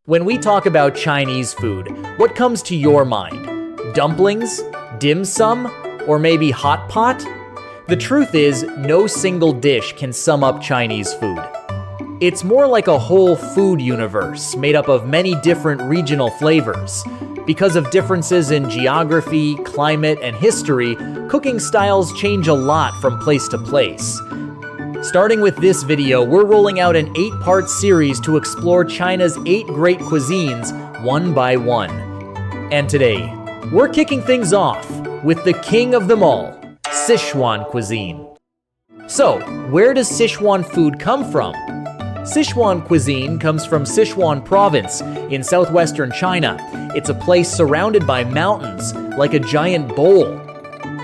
When we talk about Chinese food, what comes to your mind? Dumplings? Dim sum? Or maybe hot pot? The truth is, no single dish can sum up Chinese food. It's more like a whole food universe made up of many different regional flavors. Because of differences in geography, climate, and history, cooking styles change a lot from place to place. Starting with this video, we're rolling out an 8-part series to explore China's 8 great cuisines, one by one. And today, we're kicking things off with the king of them all, Sichuan cuisine. So, where does Sichuan food come from? Sichuan cuisine comes from Sichuan province in southwestern China. It's a place surrounded by mountains, like a giant bowl.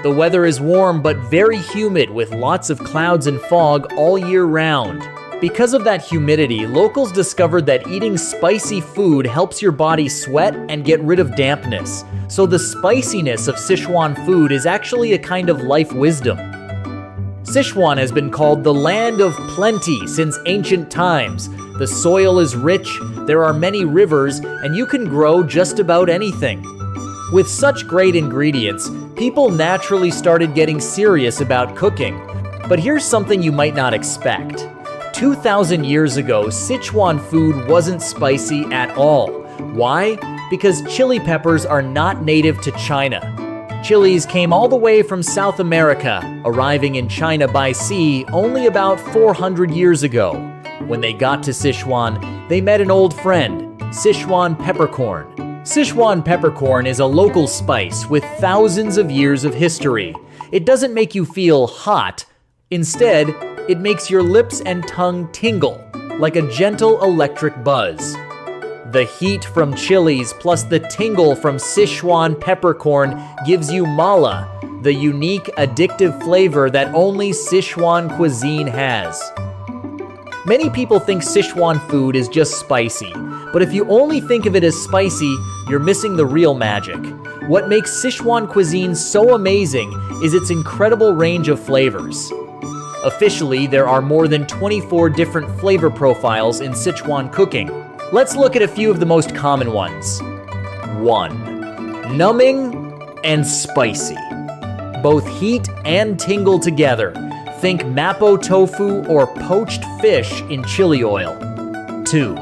The weather is warm but very humid with lots of clouds and fog all year round. Because of that humidity, locals discovered that eating spicy food helps your body sweat and get rid of dampness. So the spiciness of Sichuan food is actually a kind of life wisdom. Sichuan has been called the land of plenty since ancient times. The soil is rich, there are many rivers, and you can grow just about anything. With such great ingredients, people naturally started getting serious about cooking. But here's something you might not expect. 2,000 years ago, Sichuan food wasn't spicy at all. Why? Because chili peppers are not native to China. Chilies came all the way from South America, arriving in China by sea only about 400 years ago. When they got to Sichuan, they met an old friend, Sichuan peppercorn. Sichuan peppercorn is a local spice with thousands of years of history. It doesn't make you feel hot. Instead, it makes your lips and tongue tingle, like a gentle electric buzz. The heat from chilies plus the tingle from Sichuan peppercorn gives you mala, the unique addictive flavor that only Sichuan cuisine has. Many people think Sichuan food is just spicy, but if you only think of it as spicy, you're missing the real magic. What makes Sichuan cuisine so amazing is its incredible range of flavors. Officially, there are more than 24 different flavor profiles in Sichuan cooking. Let's look at a few of the most common ones. 1. Numbing and spicy. Both heat and tingle together. Think mapo tofu or poached fish in chili oil. 2.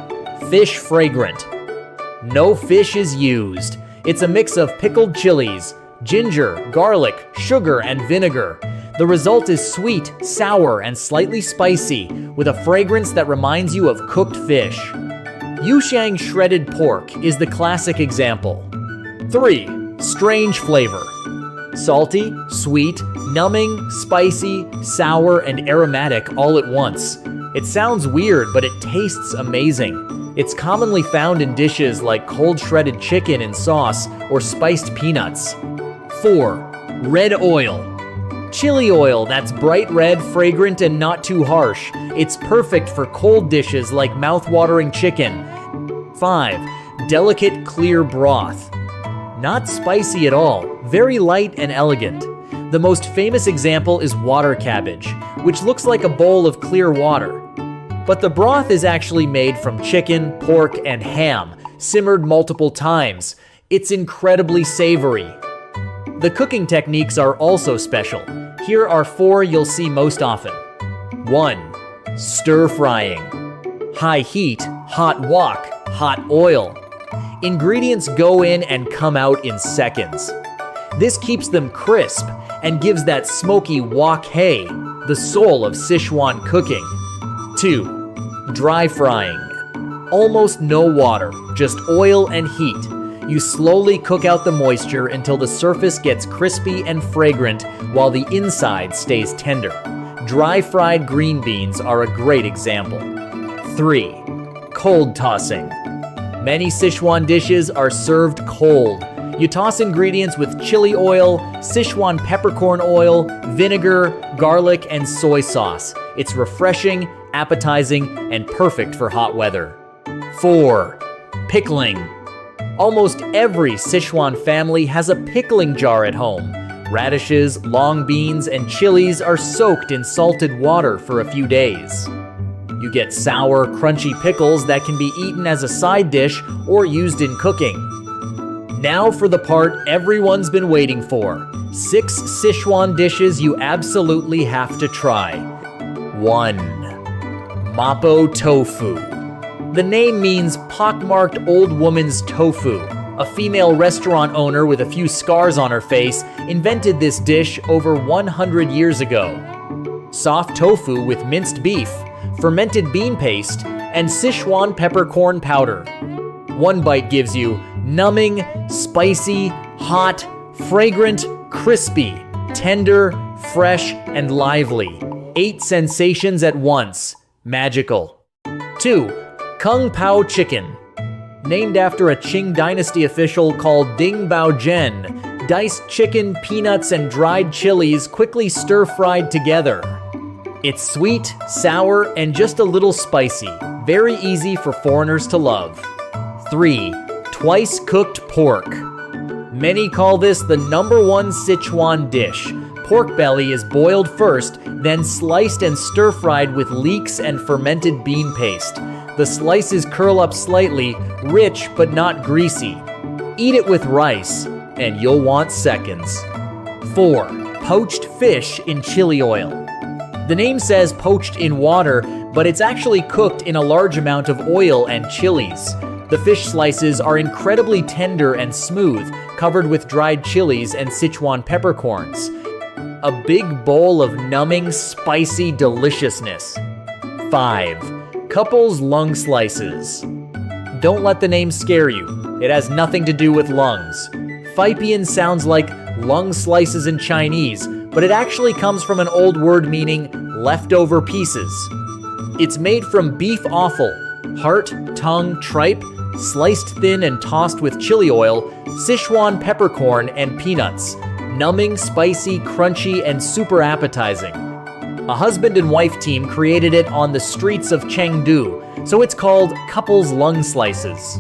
Fish fragrant. No fish is used. It's a mix of pickled chilies, ginger, garlic, sugar, and vinegar. The result is sweet, sour, and slightly spicy, with a fragrance that reminds you of cooked fish. Yushang shredded pork is the classic example. 3. Strange flavor. Salty, sweet, numbing, spicy, sour, and aromatic all at once. It sounds weird, but it tastes amazing. It's commonly found in dishes like cold shredded chicken in sauce or spiced peanuts. 4. Red oil. Chili oil that's bright red, fragrant, and not too harsh. It's perfect for cold dishes like mouth-watering chicken. 5. Delicate clear broth. Not spicy at all, very light and elegant. The most famous example is water cabbage, which looks like a bowl of clear water. But the broth is actually made from chicken, pork, and ham, simmered multiple times. It's incredibly savory. The cooking techniques are also special. Here are 4 you'll see most often. 1. Stir frying. High heat, hot wok, hot oil. Ingredients go in and come out in seconds. This keeps them crisp and gives that smoky wok hei, the soul of Sichuan cooking. 2. Dry frying. Almost no water, just oil and heat. You slowly cook out the moisture until the surface gets crispy and fragrant while the inside stays tender. Dry fried green beans are a great example. 3. Cold tossing. Many Sichuan dishes are served cold. You toss ingredients with chili oil, Sichuan peppercorn oil, vinegar, garlic, and soy sauce. It's refreshing, appetizing, and perfect for hot weather. 4. Pickling. Almost every Sichuan family has a pickling jar at home. Radishes, long beans, and chilies are soaked in salted water for a few days. You get sour, crunchy pickles that can be eaten as a side dish or used in cooking. Now for the part everyone's been waiting for. 6 Sichuan dishes you absolutely have to try. 1. Mapo tofu. The name means pockmarked old woman's tofu. A female restaurant owner with a few scars on her face invented this dish over 100 years ago. Soft tofu with minced beef, fermented bean paste, and Sichuan peppercorn powder. One bite gives you numbing, spicy, hot, fragrant, crispy, tender, fresh, and lively. 8 sensations at once. Magical. 2. Kung Pao chicken. Named after a Qing dynasty official called Ding Bao Zhen, diced chicken, peanuts, and dried chilies quickly stir-fried together. It's sweet, sour, and just a little spicy. Very easy for foreigners to love. 3. Twice cooked pork. Many call this the #1 Sichuan dish. Pork belly is boiled first, then sliced and stir-fried with leeks and fermented bean paste. The slices curl up slightly, rich but not greasy. Eat it with rice, and you'll want seconds. 4. Poached fish in chili oil. The name says poached in water, but it's actually cooked in a large amount of oil and chilies. The fish slices are incredibly tender and smooth, covered with dried chilies and Sichuan peppercorns. A big bowl of numbing, spicy deliciousness. 5. Couple's lung slices. Don't let the name scare you. It has nothing to do with lungs. Fipian sounds like lung slices in Chinese, but it actually comes from an old word meaning leftover pieces. It's made from beef offal, heart, tongue, tripe, sliced thin and tossed with chili oil, Sichuan peppercorn, and peanuts. Numbing, spicy, crunchy, and super appetizing. A husband and wife team created it on the streets of Chengdu, so it's called couple's lung slices.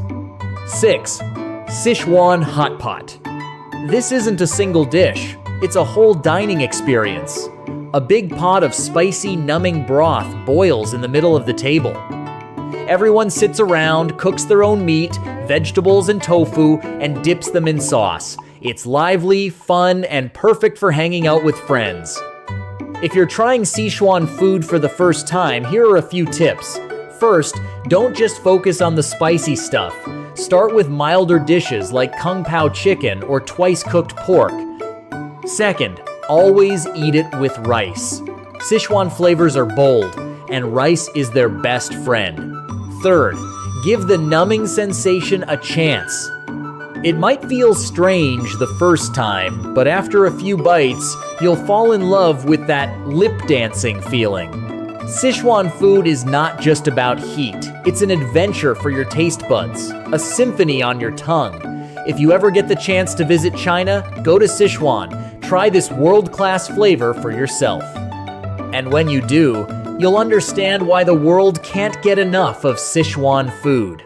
6. Sichuan hot pot. This isn't a single dish. It's a whole dining experience. A big pot of spicy, numbing broth boils in the middle of the table. Everyone sits around, cooks their own meat, vegetables, and tofu, and dips them in sauce. It's lively, fun, and perfect for hanging out with friends. If you're trying Sichuan food for the first time, here are a few tips. First, don't just focus on the spicy stuff. Start with milder dishes like Kung Pao chicken or twice cooked pork. Second, always eat it with rice. Sichuan flavors are bold, and rice is their best friend. Third, give the numbing sensation a chance. It might feel strange the first time, but after a few bites, you'll fall in love with that lip dancing feeling. Sichuan food is not just about heat. It's an adventure for your taste buds, a symphony on your tongue. If you ever get the chance to visit China, go to Sichuan. Try this world-class flavor for yourself. And when you do, you'll understand why the world can't get enough of Sichuan food.